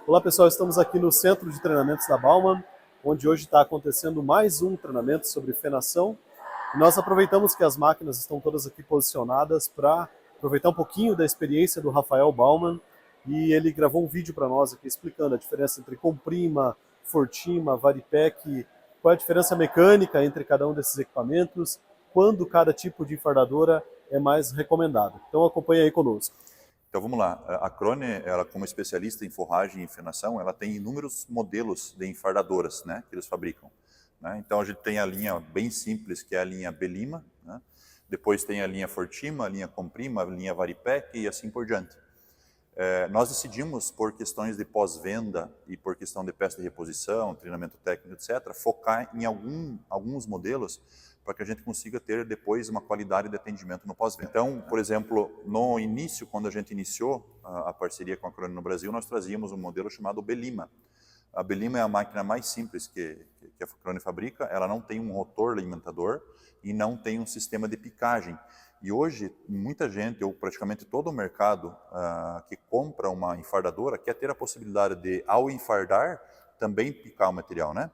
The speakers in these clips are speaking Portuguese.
Olá pessoal, estamos aqui no Centro de Treinamentos da Baumann, onde hoje está acontecendo mais um treinamento sobre fenação. E nós aproveitamos que as máquinas estão todas aqui posicionadas para aproveitar um pouquinho da experiência do Rafael Baumann, e ele gravou um vídeo para nós aqui explicando a diferença entre comprima, fortima, varipec, qual é a diferença mecânica entre cada um desses equipamentos, quando cada tipo de enfardadora é mais recomendado. Então acompanhe aí conosco. Então vamos lá, a Krone, ela como especialista em forragem e fenação, ela tem inúmeros modelos de enfardadoras, né, que eles fabricam. Né? Então a gente tem a linha bem simples, que é a linha Belima, né? Depois tem a linha Fortima, a linha Comprima, a linha Varipec e assim por diante. Nós decidimos, por questões de pós-venda e por questão de peça de reposição, treinamento técnico, etc., focar em alguns modelos para que a gente consiga ter depois uma qualidade de atendimento no pós-venda. Então, por exemplo, no início, quando a gente iniciou a parceria com a Krone no Brasil, nós trazíamos um modelo chamado Belima. A Belima é a máquina mais simples que a Krone fabrica, ela não tem um rotor alimentador e não tem um sistema de picagem. E hoje, muita gente, ou praticamente todo o mercado que compra uma enfardadora, quer ter a possibilidade de, ao enfardar, também picar o material, né?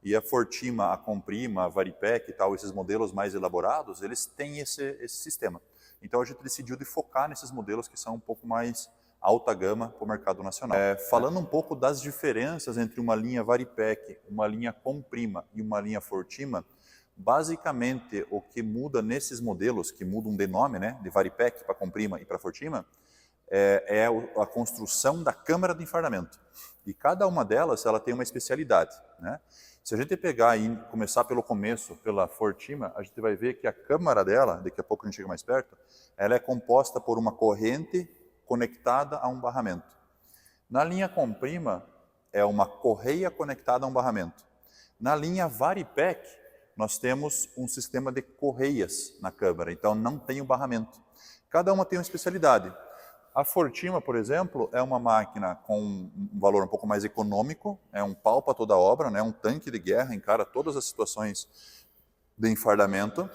E a Fortima, a Comprima, a Varipec e tal, esses modelos mais elaborados, eles têm esse sistema. Então a gente decidiu de focar nesses modelos que são um pouco mais alta gama para o mercado nacional. Falando um pouco das diferenças entre uma linha Varipec, uma linha Comprima e uma linha Fortima, basicamente o que muda nesses modelos, que mudam de nome, né, de Varipec para Comprima e para Fortima, é a construção da câmara de enfardamento. E cada uma delas ela tem uma especialidade, né? Se a gente pegar e começar pelo começo, pela Fortima, a gente vai ver que a câmara dela, daqui a pouco a gente chega mais perto, ela é composta por uma corrente conectada a um barramento. Na linha Comprima, é uma correia conectada a um barramento. Na linha Varipec, nós temos um sistema de correias na câmara, então não tem o barramento. Cada uma tem uma especialidade. A Fortima, por exemplo, é uma máquina com um valor um pouco mais econômico, é um pau para toda obra, né? Um tanque de guerra, encara todas as situações de enfardamento,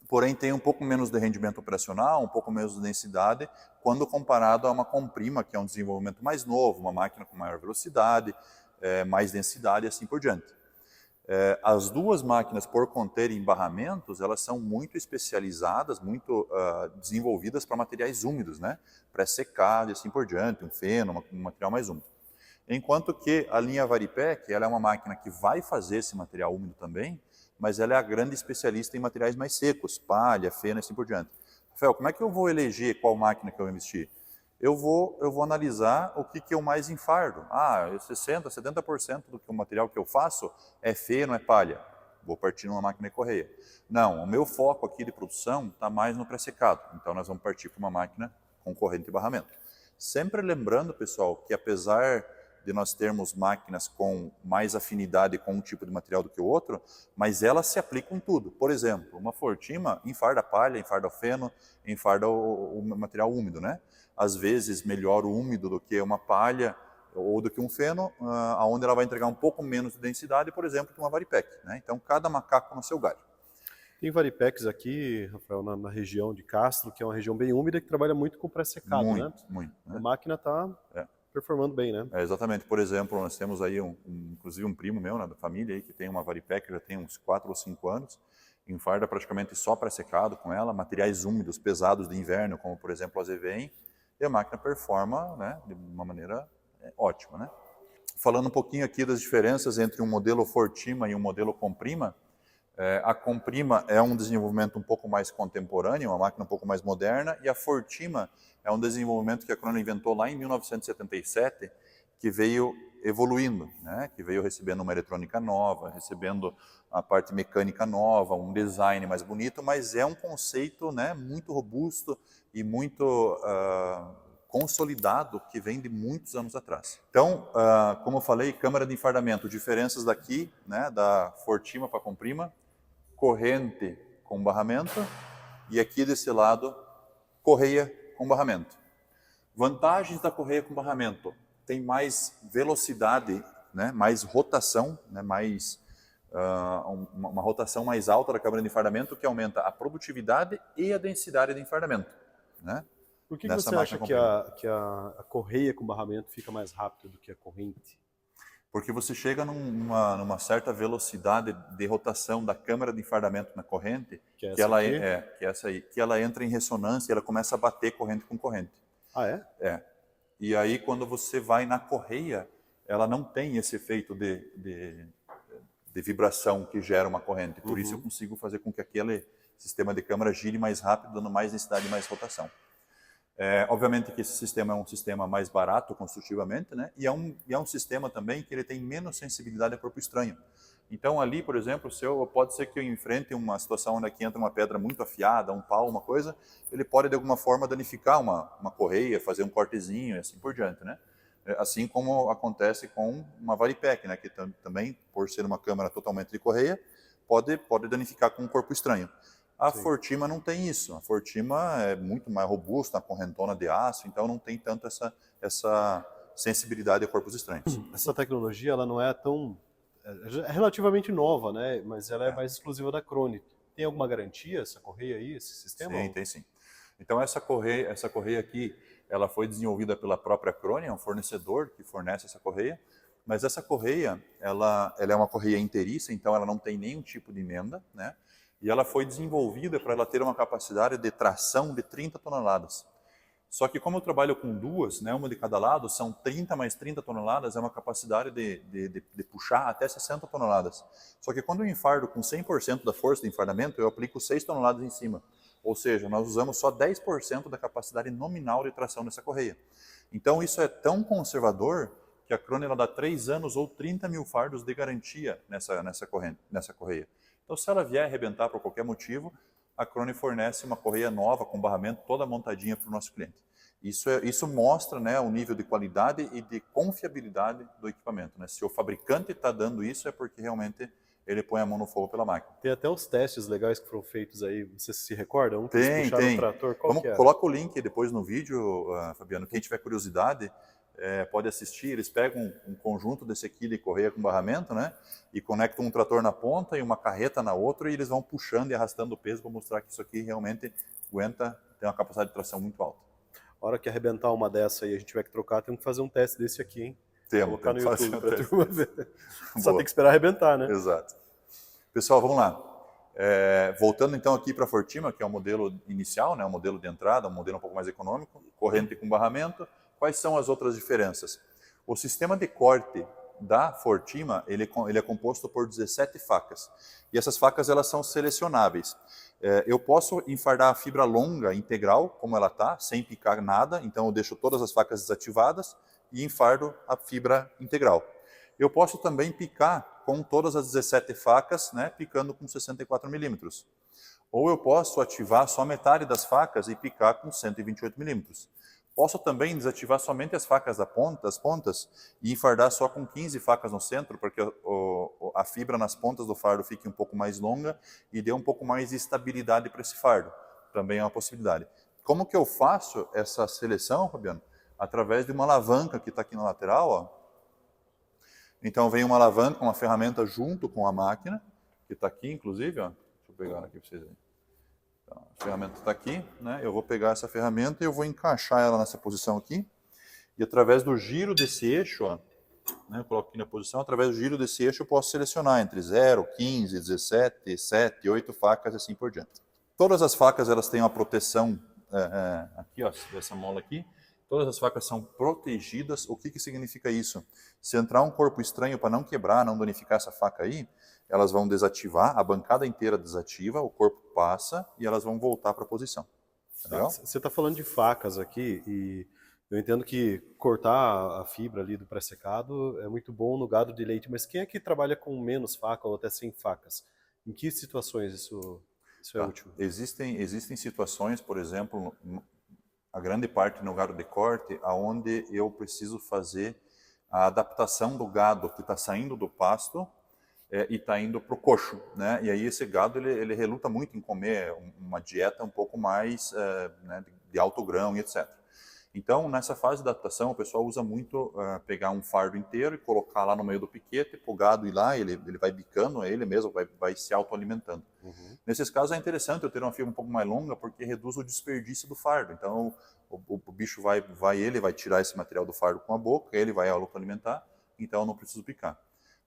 porém tem um pouco menos de rendimento operacional, um pouco menos de densidade, quando comparado a uma Comprima, que é um desenvolvimento mais novo, uma máquina com maior velocidade, mais densidade e assim por diante. As duas máquinas, por conterem barramentos, elas são muito especializadas, muito desenvolvidas para materiais úmidos, né? Pré-secado e assim por diante, um feno, um material mais úmido. Enquanto que a linha Varipec, ela é uma máquina que vai fazer esse material úmido também, mas ela é a grande especialista em materiais mais secos, palha, feno e assim por diante. Rafael, como é que eu vou eleger qual máquina que eu vou investir? Eu vou analisar o que eu mais enfardo. 60%, 70% do que o material que eu faço é feno, é palha. Vou partir numa máquina de correia. Não, o meu foco aqui de produção está mais no pré-secado. Então nós vamos partir para uma máquina com corrente e barramento. Sempre lembrando, pessoal, que apesar de nós termos máquinas com mais afinidade com um tipo de material do que o outro, mas elas se aplicam em tudo. Por exemplo, uma Fortima enfarda palha, enfarda o feno, enfarda o material úmido, né? Às vezes melhor o úmido do que uma palha ou do que um feno, onde ela vai entregar um pouco menos de densidade, por exemplo, que uma Varipec, né? Então cada macaco no seu galho. Tem Varipecs aqui, Rafael, na região de Castro, que é uma região bem úmida, que trabalha muito com pré-secado, né? Muito. A Né? máquina está performando bem, né? Exatamente. Por exemplo, nós temos aí, inclusive um primo meu, né, da família, aí, que tem uma Varipec, já tem uns 4 ou 5 anos, enfarda praticamente só pré-secado com ela, materiais úmidos, pesados de inverno, como por exemplo a Zevem, e a máquina performa, né, de uma maneira ótima, né? Falando um pouquinho aqui das diferenças entre um modelo Fortima e um modelo Comprima, a Comprima é um desenvolvimento um pouco mais contemporâneo, uma máquina um pouco mais moderna, e a Fortima é um desenvolvimento que a Krone inventou lá em 1977, que veio evoluindo, né? Que veio recebendo uma eletrônica nova, recebendo a parte mecânica nova, um design mais bonito, mas é um conceito, né, muito robusto e muito consolidado, que vem de muitos anos atrás. Então, como eu falei, câmara de enfardamento, diferenças daqui, né, da Fortima para a Comprima, corrente com barramento, e aqui desse lado, correia com barramento. Vantagens da correia com barramento: tem mais velocidade, né, mais rotação, né, uma rotação mais alta da câmara de enfardamento, que aumenta a produtividade e a densidade de enfardamento, né? Por que nessa você acha máquina comprida. que a correia com barramento fica mais rápido do que a corrente? Porque você chega numa certa velocidade de rotação da câmara de enfardamento na corrente, Que é que essa ela aqui? que é essa aí, que ela entra em ressonância e ela começa a bater corrente com corrente. Ah, é? É. E aí quando você vai na correia, ela não tem esse efeito de vibração que gera uma corrente. Por isso eu consigo fazer com que aquele sistema de câmara gire mais rápido, dando mais densidade e mais rotação. Obviamente que esse sistema é um sistema mais barato construtivamente, né? E é um sistema também que ele tem menos sensibilidade a corpo estranho. Então ali, por exemplo, pode ser que eu enfrente uma situação onde aqui entra uma pedra muito afiada, um pau, uma coisa, ele pode de alguma forma danificar uma correia, fazer um cortezinho e assim por diante, né? Assim como acontece com uma varipec, né? Que também, por ser uma câmara totalmente de correia, pode danificar com um corpo estranho. A Sim. Fortima não tem isso. A Fortima é muito mais robusta, correntona de aço, então não tem tanto essa sensibilidade a corpos estranhos. Essa tecnologia, ela não é tão... É relativamente nova, né? Mas ela é mais exclusiva da Crone. Tem alguma garantia essa correia aí, esse sistema? Sim, tem sim. Então essa correia aqui, ela foi desenvolvida pela própria Crone, é um fornecedor que fornece essa correia, mas essa correia, ela é uma correia inteiriça, então ela não tem nenhum tipo de emenda, né? E ela foi desenvolvida para ela ter uma capacidade de tração de 30 toneladas. Só que como eu trabalho com duas, né, uma de cada lado, são 30 mais 30 toneladas, é uma capacidade de puxar até 60 toneladas. Só que quando eu enfardo com 100% da força de enfardamento, eu aplico 6 toneladas em cima. Ou seja, nós usamos só 10% da capacidade nominal de tração dessa correia. Então isso é tão conservador que a Crone ela dá 3 anos ou 30 mil fardos de garantia nessa correia. Então se ela vier arrebentar por qualquer motivo, a Crone fornece uma correia nova, com barramento, toda montadinha para o nosso cliente. Isso mostra, né, o nível de qualidade e de confiabilidade do equipamento, né? Se o fabricante está dando isso, é porque realmente ele põe a mão no fogo pela máquina. Tem até os testes legais que foram feitos aí, você se recorda? Um que eles Tem, puxaram o tem. trator, qual que era? Coloca o link depois no vídeo, Fabiano. Quem tiver curiosidade, pode assistir. Eles pegam um conjunto desse aqui de correia com barramento, né? E conectam um trator na ponta e uma carreta na outra, e eles vão puxando e arrastando o peso para mostrar que isso aqui realmente aguenta, tem uma capacidade de tração muito alta. A hora que arrebentar uma dessa aí e a gente tiver que trocar, temos que fazer um teste desse aqui, hein? Colocar no YouTube para a turma ver. Só tem que esperar arrebentar, né? Exato. Pessoal, vamos lá. Voltando então aqui para a Fortima, que é o modelo inicial, né, o modelo de entrada, um modelo um pouco mais econômico, corrente com barramento. Quais são as outras diferenças? O sistema de corte da Fortima, ele é composto por 17 facas. E essas facas elas são selecionáveis. Eu posso enfardar a fibra longa integral, como ela está, sem picar nada, então eu deixo todas as facas desativadas e enfardo a fibra integral. Eu posso também picar com todas as 17 facas, né, picando com 64 milímetros. Ou eu posso ativar só metade das facas e picar com 128 milímetros. Posso também desativar somente as facas das pontas e enfardar só com 15 facas no centro, para que a fibra nas pontas do fardo fique um pouco mais longa e dê um pouco mais de estabilidade para esse fardo. Também é uma possibilidade. Como que eu faço essa seleção, Fabiano? Através de uma alavanca que está aqui na lateral, ó. Então vem uma alavanca, uma ferramenta junto com a máquina, que está aqui inclusive, ó. Deixa eu pegar aqui para vocês verem. Então, a ferramenta está aqui, né? Eu vou pegar essa ferramenta e eu vou encaixar ela nessa posição aqui. E através do giro desse eixo, ó, né, eu coloco aqui na posição, através do giro desse eixo eu posso selecionar entre 0, 15, 17, 7, 8 facas e assim por diante. Todas as facas elas têm uma proteção aqui, ó, dessa mola aqui. Todas as facas são protegidas. O que significa isso? Se entrar um corpo estranho para não quebrar, não danificar essa faca aí, elas vão desativar, a bancada inteira desativa, o corpo passa e elas vão voltar para a posição. Tá legal? Você está falando de facas aqui e eu entendo que cortar a fibra ali do pré-secado é muito bom no gado de leite, mas quem é que trabalha com menos faca ou até sem facas? Em que situações isso é útil? Existem situações, por exemplo, a grande parte no gado de corte, aonde eu preciso fazer a adaptação do gado que está saindo do pasto e está indo para o coxo, né? E aí esse gado ele reluta muito em comer uma dieta um pouco mais né, de alto grão e etc. Então, nessa fase de adaptação, o pessoal usa muito pegar um fardo inteiro e colocar lá no meio do piquete, pro gado ir lá, ele vai bicando, ele mesmo vai se autoalimentando. Nesses casos é interessante eu ter uma fibra um pouco mais longa, porque reduz o desperdício do fardo. Então, o bicho vai tirar esse material do fardo com a boca, ele vai autoalimentar, então eu não preciso picar.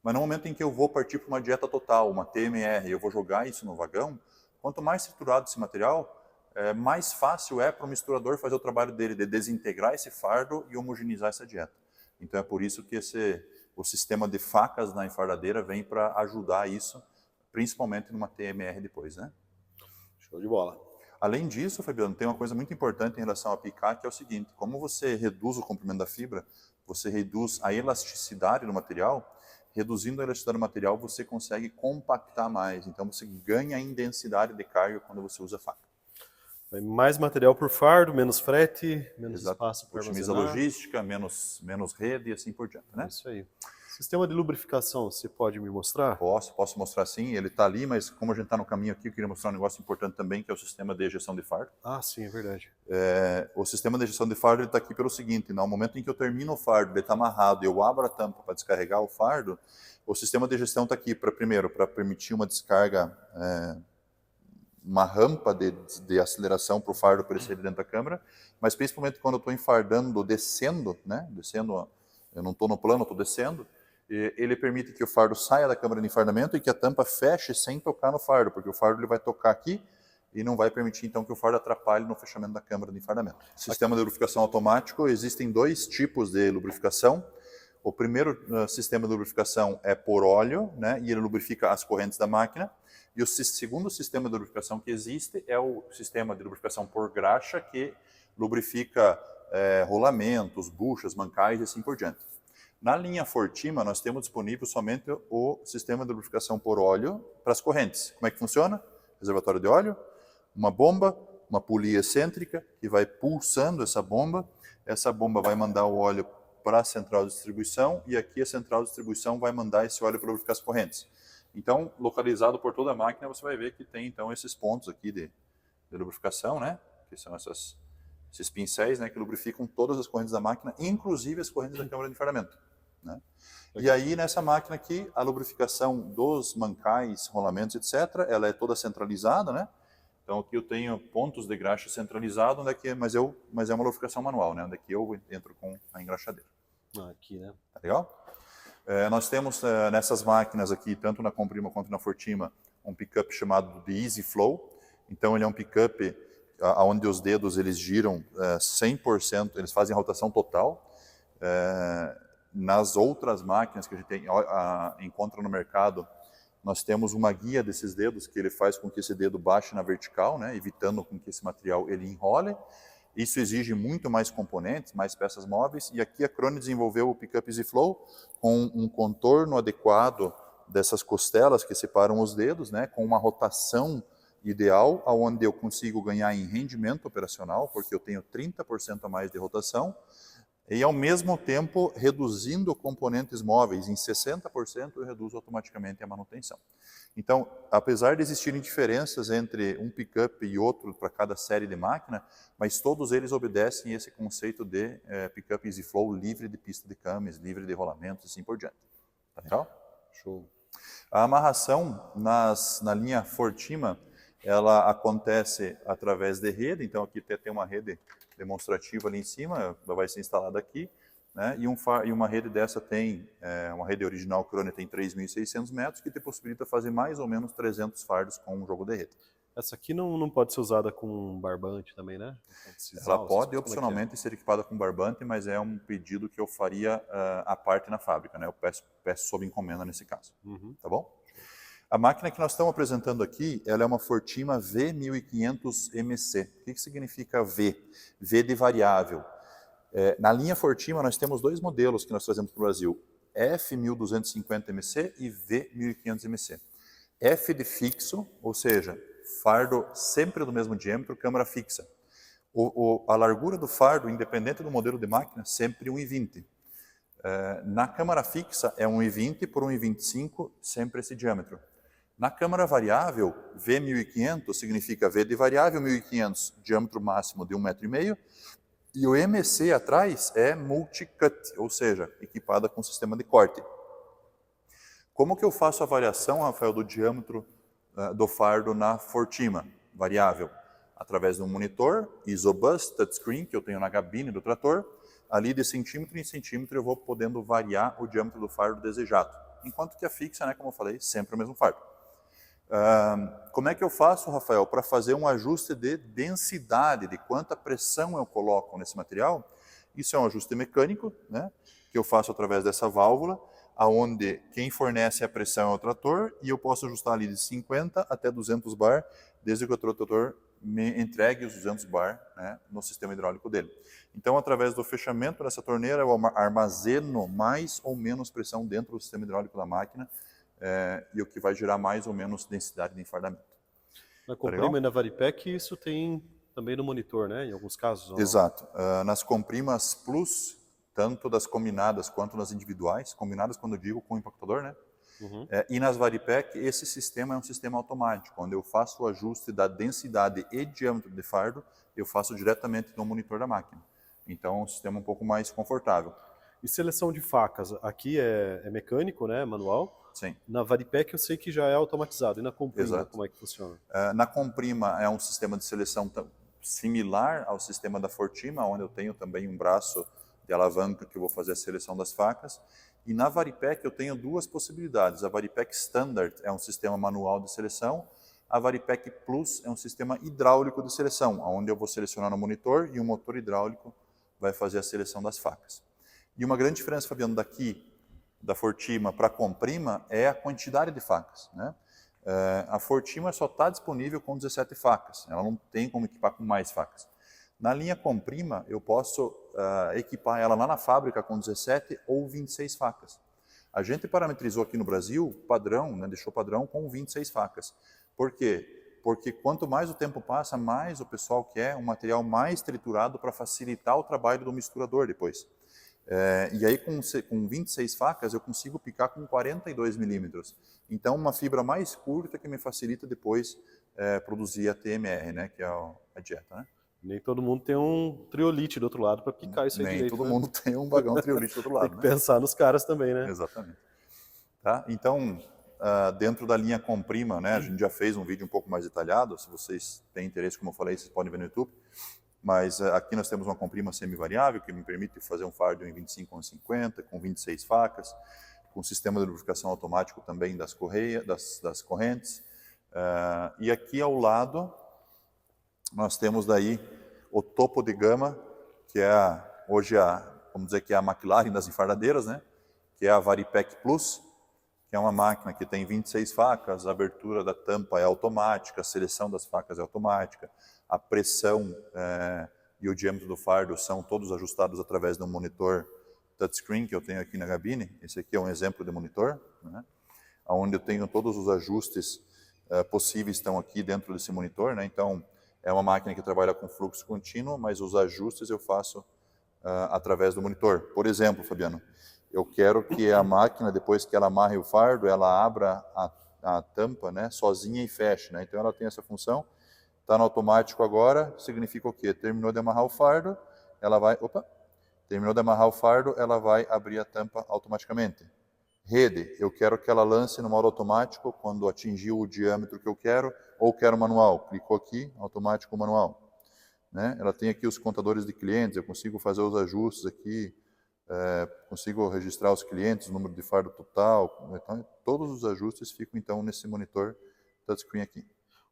Mas no momento em que eu vou partir para uma dieta total, uma TMR, eu vou jogar isso no vagão, quanto mais triturado esse material, mais fácil é para o misturador fazer o trabalho dele, de desintegrar esse fardo e homogeneizar essa dieta. Então é por isso que o sistema de facas na enfardadeira vem para ajudar isso, principalmente numa TMR depois, né? Show de bola. Além disso, Fabiano, tem uma coisa muito importante em relação a picar, que é o seguinte: como você reduz o comprimento da fibra, você reduz a elasticidade do material. Reduzindo a elasticidade do material, você consegue compactar mais. Então você ganha em densidade de carga quando você usa faca. Mais material por fardo, menos frete, menos Exato. espaço para Otimiza a armazenar. logística, menos rede e assim por diante, né? Isso aí. Sistema de lubrificação, você pode me mostrar? Posso mostrar sim, ele está ali, mas como a gente está no caminho aqui, eu queria mostrar um negócio importante também, que é o sistema de ejeção de fardo. Ah, sim, é verdade. O sistema de ejeção de fardo está aqui pelo seguinte: no momento em que eu termino o fardo, ele está amarrado e eu abro a tampa para descarregar o fardo, o sistema de ejeção está aqui para permitir uma descarga, uma rampa de aceleração para o fardo aparecer dentro da câmara, mas principalmente quando eu estou enfardando, descendo, eu não estou no plano, estou descendo, ele permite que o fardo saia da câmara de enfardamento e que a tampa feche sem tocar no fardo, porque o fardo ele vai tocar aqui e não vai permitir então que o fardo atrapalhe no fechamento da câmara de enfardamento. Sistema de lubrificação automático, existem dois tipos de lubrificação. O primeiro sistema de lubrificação é por óleo, né, e ele lubrifica as correntes da máquina. E o segundo sistema de lubrificação que existe é o sistema de lubrificação por graxa, que lubrifica rolamentos, buchas, mancais e assim por diante. Na linha Fortima, nós temos disponível somente o sistema de lubrificação por óleo para as correntes. Como é que funciona? Reservatório de óleo, uma bomba, uma polia excêntrica que vai pulsando essa bomba vai mandar o óleo para a central de distribuição e aqui a central de distribuição vai mandar esse óleo para lubrificar as correntes. Então, localizado por toda a máquina, você vai ver que tem então esses pontos aqui de lubrificação, né? Que são esses pincéis, né, que lubrificam todas as correntes da máquina, inclusive as correntes da câmara de enfardamento, né? E aí, nessa máquina aqui, a lubrificação dos mancais, rolamentos, etc., ela é toda centralizada, né? Então, aqui eu tenho pontos de graxa centralizado, mas é uma lubrificação manual, né? Onde aqui eu entro com a engraxadeira. Aqui, né? Tá legal? Nós temos nessas máquinas aqui, tanto na Comprima quanto na Fortima, um pickup chamado de Easy Flow. Então, ele é um pickup onde os dedos eles giram 100%, eles fazem rotação total. Nas outras máquinas que a gente encontra no mercado, nós temos uma guia desses dedos que ele faz com que esse dedo baixe na vertical, né, evitando com que esse material ele enrole. Isso exige muito mais componentes, mais peças móveis, e aqui a Krone desenvolveu o Pickup Easy Flow com um contorno adequado dessas costelas que separam os dedos, né, com uma rotação ideal, onde eu consigo ganhar em rendimento operacional, porque eu tenho 30% a mais de rotação, e ao mesmo tempo reduzindo componentes móveis em 60%, eu reduzo automaticamente a manutenção. Então, apesar de existirem diferenças entre um pickup e outro para cada série de máquina, mas todos eles obedecem esse conceito de pickup Easy Flow livre de pista de câmeras, livre de rolamentos e assim por diante. Tá legal? Show. A amarração na linha Fortima, ela acontece através de rede, então aqui tem uma rede demonstrativa ali em cima, ela vai ser instalada aqui, né? E uma rede dessa tem, uma rede original Krone tem 3.600 metros, que te possibilita fazer mais ou menos 300 fardos com um jogo de rede. Essa aqui não pode ser usada com barbante também, né? Ela pode opcionalmente ser equipada com barbante, mas é um pedido que eu faria à parte na fábrica, né? Eu peço sob encomenda nesse caso, tá bom? A máquina que nós estamos apresentando aqui, ela é uma Fortima V1500MC. O que significa V? V de variável. Na linha Fortima, nós temos dois modelos que nós trazemos para o Brasil, F1250MC e V1500MC. F de fixo, ou seja, fardo sempre do mesmo diâmetro, câmara fixa. A largura do fardo, independente do modelo de máquina, sempre 1,20. Na câmara fixa é 1,20 por 1,25, sempre esse diâmetro. Na câmara variável, V1500 significa V de variável 1500, diâmetro máximo de 1,5 m, E o MC atrás é multi-cut, ou seja, equipada com sistema de corte. Como que eu faço a variação, Rafael, do diâmetro do fardo na Fortima variável? Através de um monitor, ISOBUS, touchscreen, que eu tenho na cabine do trator. Ali de centímetro em centímetro eu vou podendo variar o diâmetro do fardo desejado. Enquanto que a fixa, né, como eu falei, sempre o mesmo fardo. Como é que eu faço, Rafael, para fazer um ajuste de densidade, de quanta pressão eu coloco nesse material? Isso é um ajuste mecânico, né, que eu faço através dessa válvula, aonde quem fornece a pressão é o trator, e eu posso ajustar ali de 50 até 200 bar, desde que o trator me entregue os 200 bar, né, no sistema hidráulico dele. Então, através do fechamento dessa torneira, eu armazeno mais ou menos pressão dentro do sistema hidráulico da máquina, e o que vai gerar mais ou menos densidade de enfardamento. Na Comprima e na Varipec isso tem também no monitor, né? Em alguns casos. Ou Exato. Nas Comprimas Plus, tanto das combinadas quanto das individuais, combinadas quando eu digo com o impactador, né? E nas Varipec, esse sistema é um sistema automático, onde eu faço o ajuste da densidade e diâmetro de fardo, eu faço diretamente no monitor da máquina. Então, é um sistema um pouco mais confortável. E seleção de facas, aqui é mecânico, né, manual. Sim. Na Varipec eu sei que já é automatizado. E na Comprima, Exato. como é que funciona? Na Comprima é um sistema de seleção similar ao sistema da Fortima, onde eu tenho também um braço de alavanca que eu vou fazer a seleção das facas. E na Varipec eu tenho duas possibilidades. A Varipec Standard é um sistema manual de seleção. A Varipec Plus é um sistema hidráulico de seleção, onde eu vou selecionar no monitor e um motor hidráulico vai fazer a seleção das facas. E uma grande diferença, Fabiano, daqui da Fortima para a Comprima é a quantidade de facas, né? A Fortima só está disponível com 17 facas, ela não tem como equipar com mais facas. Na linha Comprima, eu posso equipar ela lá na fábrica com 17 ou 26 facas. A gente parametrizou aqui no Brasil, padrão, né, deixou padrão com 26 facas. Por quê? Porque quanto mais o tempo passa, mais o pessoal quer um material mais triturado para facilitar o trabalho do misturador depois. E aí com 26 facas eu consigo picar com 42 milímetros. Então uma fibra mais curta que me facilita depois produzir a TMR, né, que é a dieta, né? Nem todo mundo tem um triolite do outro lado para picar isso aí Nem direito, todo né? mundo tem um vagão triolite do outro lado, Tem que né? pensar nos caras também, né? Exatamente. Tá? Então, dentro da linha Comprima, né, a gente já fez um vídeo um pouco mais detalhado, se vocês têm interesse, como eu falei, vocês podem ver no YouTube. Mas aqui nós temos uma Comprima semivariável que me permite fazer um fardo em 25/50, com 26 facas, com sistema de lubrificação automático também das correntes. E aqui ao lado nós temos daí o topo de gama, que é hoje vamos dizer que é a McLaren das enfardadeiras, né? Que é a Varipec Plus, que é uma máquina que tem 26 facas, a abertura da tampa é automática, a seleção das facas é automática, a pressão e o diâmetro do fardo são todos ajustados através de um monitor touchscreen que eu tenho aqui na cabine. Esse aqui é um exemplo de monitor, né, onde eu tenho todos os ajustes possíveis estão aqui dentro desse monitor, né? Então, é uma máquina que trabalha com fluxo contínuo, mas os ajustes eu faço através do monitor. Por exemplo, Fabiano, eu quero que a máquina, depois que ela amarre o fardo, ela abra a tampa, né, sozinha e feche, né? Então ela tem essa função. Está no automático agora, significa o quê? Terminou de amarrar o fardo, ela vai... Terminou de amarrar o fardo, ela vai abrir a tampa automaticamente. Rede, eu quero que ela lance no modo automático quando atingiu o diâmetro que eu quero, ou quero manual. Clicou aqui, automático manual. Né? Ela tem aqui os contadores de clientes, eu consigo fazer os ajustes aqui, consigo registrar os clientes, o número de fardo total. Então, todos os ajustes ficam então nesse monitor touchscreen aqui.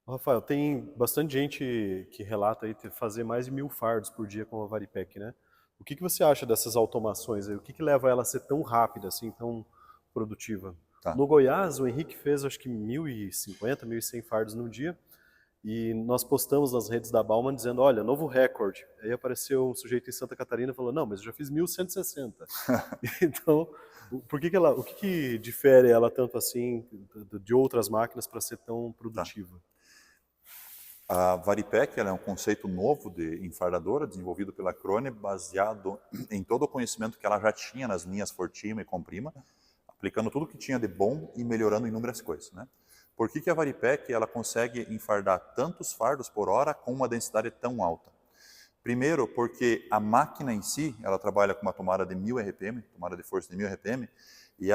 Rafael, tem bastante gente que relata aí fazer mais de 1000 fardos por dia com a Varipec, né? O que você acha dessas automações aí? O que leva ela a ser tão rápida, assim, tão produtiva? Tá. No Goiás, o Henrique fez acho que 1050, 1100 fardos no dia, e nós postamos nas redes da Bauman dizendo, olha, novo recorde. Aí apareceu um sujeito em Santa Catarina e falou, não, mas eu já fiz 1160. Então, o que difere ela tanto assim de outras máquinas para ser tão produtiva? Tá. A Varipec ela é um conceito novo de enfardadora, desenvolvido pela Krone, baseado em todo o conhecimento que ela já tinha nas linhas Fortima e Comprima, aplicando tudo que tinha de bom e melhorando inúmeras coisas, né? Por que a Varipec ela consegue enfardar tantos fardos por hora com uma densidade tão alta? Primeiro, porque a máquina em si, ela trabalha com uma tomada de 1000 RPM, tomada de força de 1000 RPM, e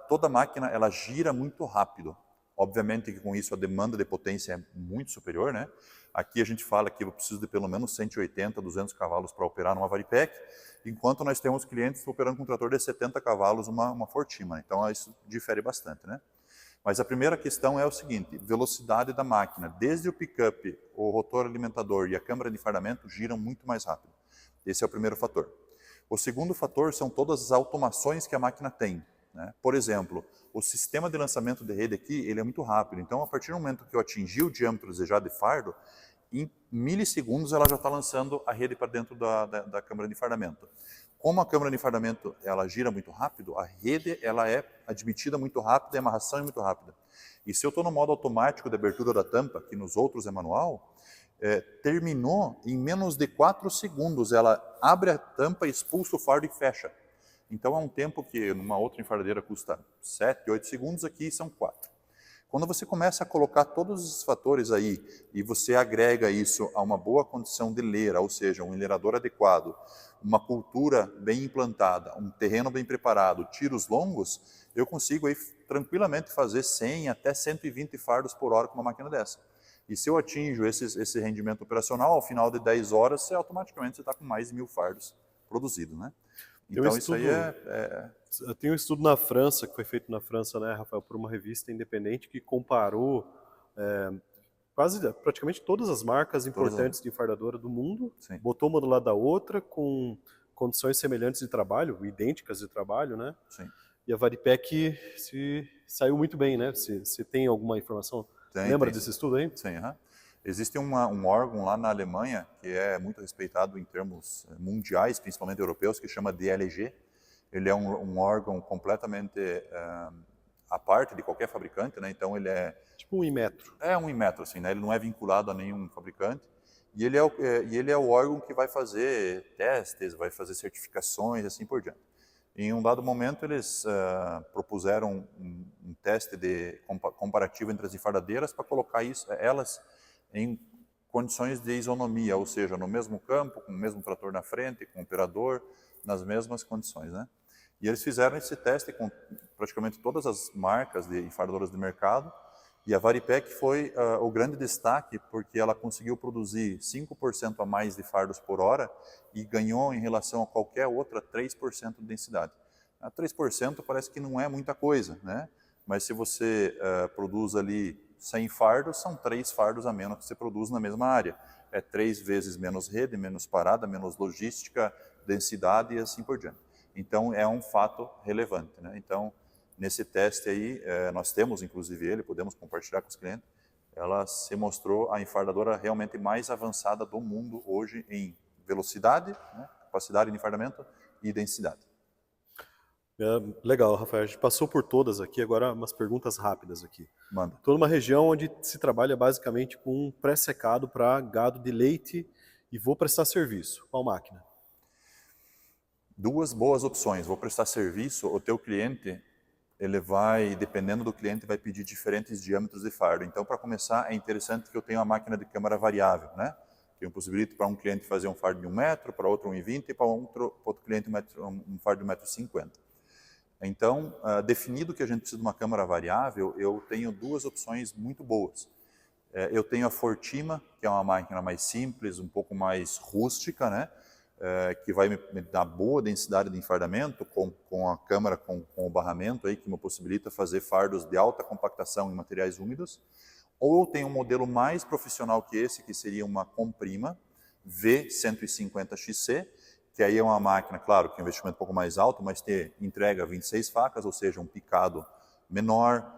toda máquina, ela gira muito rápido. Obviamente que com isso a demanda de potência é muito superior, né? Aqui a gente fala que eu preciso de pelo menos 180, 200 cavalos para operar numa Varipec, enquanto nós temos clientes operando com um trator de 70 cavalos, uma Fortima. Então isso difere bastante, né? Mas a primeira questão é o seguinte: velocidade da máquina. Desde o pickup, o rotor alimentador e a câmara de enfardamento giram muito mais rápido. Esse é o primeiro fator. O segundo fator são todas as automações que a máquina tem, né? Por exemplo, o sistema de lançamento de rede aqui, ele é muito rápido. Então, a partir do momento que eu atingir o diâmetro desejado de fardo, em milissegundos ela já está lançando a rede para dentro da câmara de enfardamento. Como a câmara de enfardamento ela gira muito rápido, a rede ela é admitida muito rápido e a amarração é muito rápida. E se eu estou no modo automático de abertura da tampa, que nos outros é manual, terminou em menos de 4 segundos. Ela abre a tampa, expulsa o fardo e fecha. Então é um tempo que numa outra enfardadeira custa 7, 8 segundos, aqui são 4. Quando você começa a colocar todos esses fatores aí e você agrega isso a uma boa condição de leira, ou seja, um enleirador adequado, uma cultura bem implantada, um terreno bem preparado, tiros longos, eu consigo aí tranquilamente fazer 100 até 120 fardos por hora com uma máquina dessa. E se eu atinjo esse rendimento operacional, ao final de 10 horas, você automaticamente está com mais de 1000 fardos produzidos, né? Então isso aí Tem um estudo na França, que foi feito na França, né, Rafael, por uma revista independente, que comparou praticamente todas as marcas importantes de enfardadora do mundo, Sim. botou uma do lado da outra, com condições semelhantes de trabalho, idênticas de trabalho, né? Sim. E a Varipec se saiu muito bem, né? Você tem alguma informação? Lembra desse estudo aí? Sim, existe um órgão lá na Alemanha que é muito respeitado em termos mundiais, principalmente europeus, que chama DLG. Ele é um órgão completamente à parte de qualquer fabricante, né? Então ele é tipo um Inmetro. É um Inmetro, assim, né? Ele não é vinculado a nenhum fabricante. E ele é o órgão que vai fazer testes, vai fazer certificações, assim por diante. Em um dado momento, eles propuseram um teste comparativo entre as enfardadeiras para colocar elas em condições de isonomia, ou seja, no mesmo campo, com o mesmo trator na frente, com o operador, nas mesmas condições, né? E eles fizeram esse teste com praticamente todas as marcas de enfardadoras de mercado, e a Varipec foi o grande destaque, porque ela conseguiu produzir 5% a mais de fardos por hora e ganhou, em relação a qualquer outra, 3% de densidade. 3% parece que não é muita coisa, né? Mas se você produz ali 100 fardos, são 3 fardos a menos que você produz na mesma área. É 3 vezes menos rede, menos parada, menos logística, densidade e assim por diante. Então, é um fato relevante, né? Então, nesse teste aí, nós temos inclusive ele, podemos compartilhar com os clientes, ela se mostrou a enfardadora realmente mais avançada do mundo hoje em velocidade, né, capacidade de enfardamento e densidade. Legal, Rafael. A gente passou por todas aqui, agora umas perguntas rápidas aqui. Manda. Estou numa região onde se trabalha basicamente com pré-secado para gado de leite e vou prestar serviço. Qual máquina? Duas boas opções. Vou prestar serviço, o teu cliente, ele vai, dependendo do cliente, vai pedir diferentes diâmetros de fardo. Então, para começar, é interessante que eu tenha uma máquina de câmara variável, né? Que eu possibilito para um cliente fazer um fardo de 1 metro, para outro 1,20 e para outro cliente um fardo de 1,50 m. Então, definido que a gente precisa de uma câmara variável, eu tenho duas opções muito boas. Eu tenho a Fortima, que é uma máquina mais simples, um pouco mais rústica, né? Que vai me dar boa densidade de enfardamento com a câmara, com o barramento aí, que me possibilita fazer fardos de alta compactação em materiais úmidos. Ou eu tenho um modelo mais profissional que esse, que seria uma Comprima V150XC, que aí é uma máquina, claro, que é um investimento um pouco mais alto, mas entrega 26 facas, ou seja, um picado menor,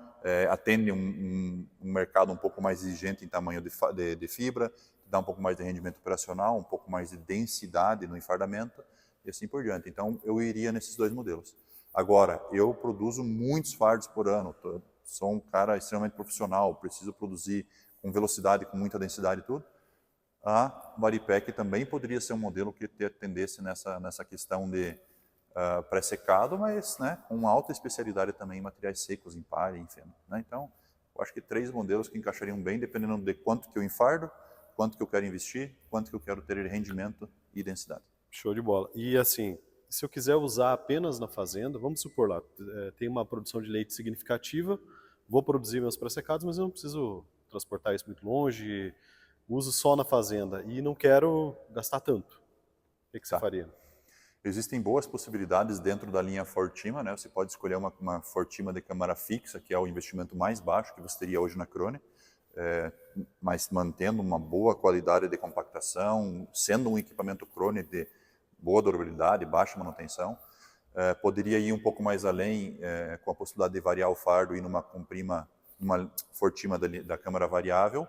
atende um mercado um pouco mais exigente em tamanho de fibra, dá um pouco mais de rendimento operacional, um pouco mais de densidade no enfardamento e assim por diante. Então, eu iria nesses dois modelos. Agora, eu produzo muitos fardos por ano, sou um cara extremamente profissional, preciso produzir com velocidade, com muita densidade e tudo. A Varipec também poderia ser um modelo que atendesse nessa questão de pré-secado, mas, né, com alta especialidade também em materiais secos, em palha e em feno, né? Então, eu acho que 3 modelos que encaixariam bem, dependendo de quanto que eu enfardo, quanto que eu quero investir, quanto que eu quero ter de rendimento e densidade. Show de bola. E assim, se eu quiser usar apenas na fazenda, vamos supor lá, tem uma produção de leite significativa, vou produzir meus pré-secados, mas eu não preciso transportar isso muito longe, uso só na fazenda e não quero gastar tanto. O que você faria? Existem boas possibilidades dentro da linha Fortima, né? Você pode escolher uma Fortima de câmara fixa, que é o investimento mais baixo que você teria hoje na Krone, mas mantendo uma boa qualidade de compactação, sendo um equipamento Krone de boa durabilidade, baixa manutenção. Poderia ir um pouco mais além com a possibilidade de variar o fardo e numa comprima, uma Fortima da câmara variável,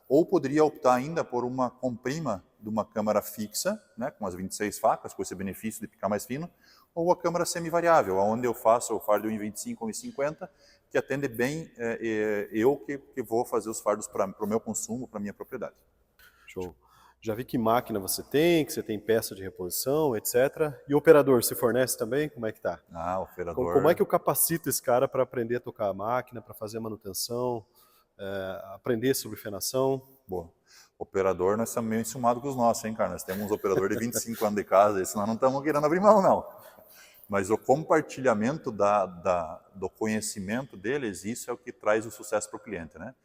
ou poderia optar ainda por uma comprima de uma câmara fixa, né, com as 26 facas, com esse benefício de ficar mais fino, ou a câmara semivariável, onde eu faço o fardo em 25 ou em 50, que atende bem eu que vou fazer os fardos para o meu consumo, para a minha propriedade. Show. Já vi que máquina você tem, que você tem peça de reposição, etc. E o operador, se fornece também? Como é que tá? Operador... Como é que eu capacito esse cara para aprender a tocar a máquina, para fazer a manutenção, aprender sobre fenação? Boa. Operador, nós estamos meio ensumados com os nossos, hein, cara? Nós temos uns operadores de 25 anos de casa, esse nós não estamos querendo abrir mão, não. Mas o compartilhamento do conhecimento deles, isso é o que traz o sucesso para o cliente, né?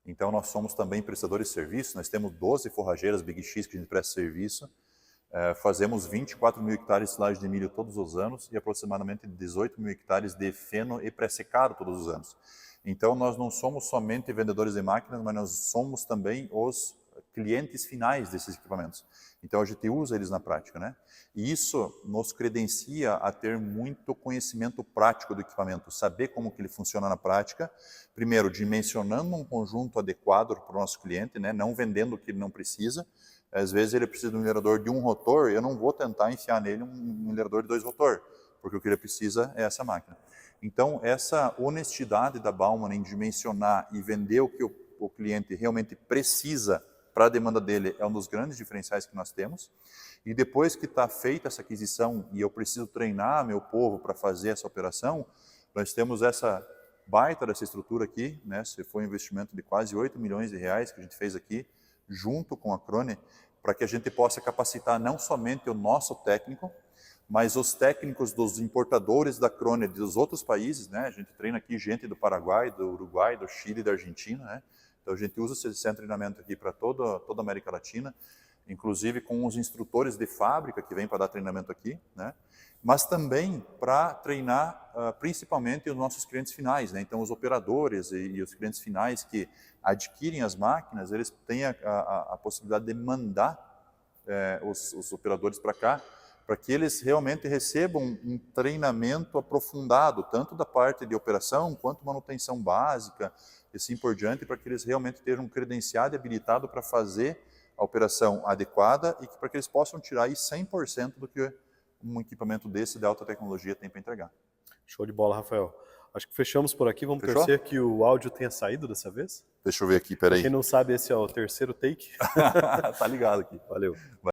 Então, nós somos também prestadores de serviço, nós temos 12 forrageiras Big X que a gente presta serviço, fazemos 24 mil hectares de silagem de milho todos os anos e aproximadamente 18 mil hectares de feno e pré-secado todos os anos. Então, nós não somos somente vendedores de máquinas, mas nós somos também os clientes finais desses equipamentos. Então, a gente usa eles na prática, né? E isso nos credencia a ter muito conhecimento prático do equipamento, saber como que ele funciona na prática, primeiro, dimensionando um conjunto adequado para o nosso cliente, né? Não vendendo o que ele não precisa. Às vezes, ele precisa de um minerador de um rotor, eu não vou tentar enfiar nele um minerador de 2 rotor, porque o que ele precisa é essa máquina. Então, essa honestidade da Baumann em dimensionar e vender o que o cliente realmente precisa para a demanda dele é um dos grandes diferenciais que nós temos. E depois que está feita essa aquisição e eu preciso treinar meu povo para fazer essa operação, nós temos essa baita dessa estrutura aqui, né? Foi um investimento de quase 8 milhões de reais que a gente fez aqui, junto com a Krone, para que a gente possa capacitar não somente o nosso técnico, mas os técnicos dos importadores da Krone dos outros países, né? A gente treina aqui gente do Paraguai, do Uruguai, do Chile, da Argentina, né? Então a gente usa esse centro de treinamento aqui para toda a América Latina, inclusive com os instrutores de fábrica que vêm para dar treinamento aqui, né? Mas também para treinar principalmente os nossos clientes finais, né? Então os operadores e os clientes finais que adquirem as máquinas, eles têm a possibilidade de mandar os operadores para cá, para que eles realmente recebam um treinamento aprofundado, tanto da parte de operação, quanto manutenção básica, e assim por diante, para que eles realmente estejam credenciados e habilitados para fazer a operação adequada e para que eles possam tirar aí 100% do que um equipamento desse de alta tecnologia tem para entregar. Show de bola, Rafael. Acho que fechamos por aqui. Vamos Fechou? torcer que o áudio tenha saído dessa vez. Deixa eu ver aqui, peraí. Pra quem não sabe, esse é o terceiro take. Tá ligado aqui. Valeu.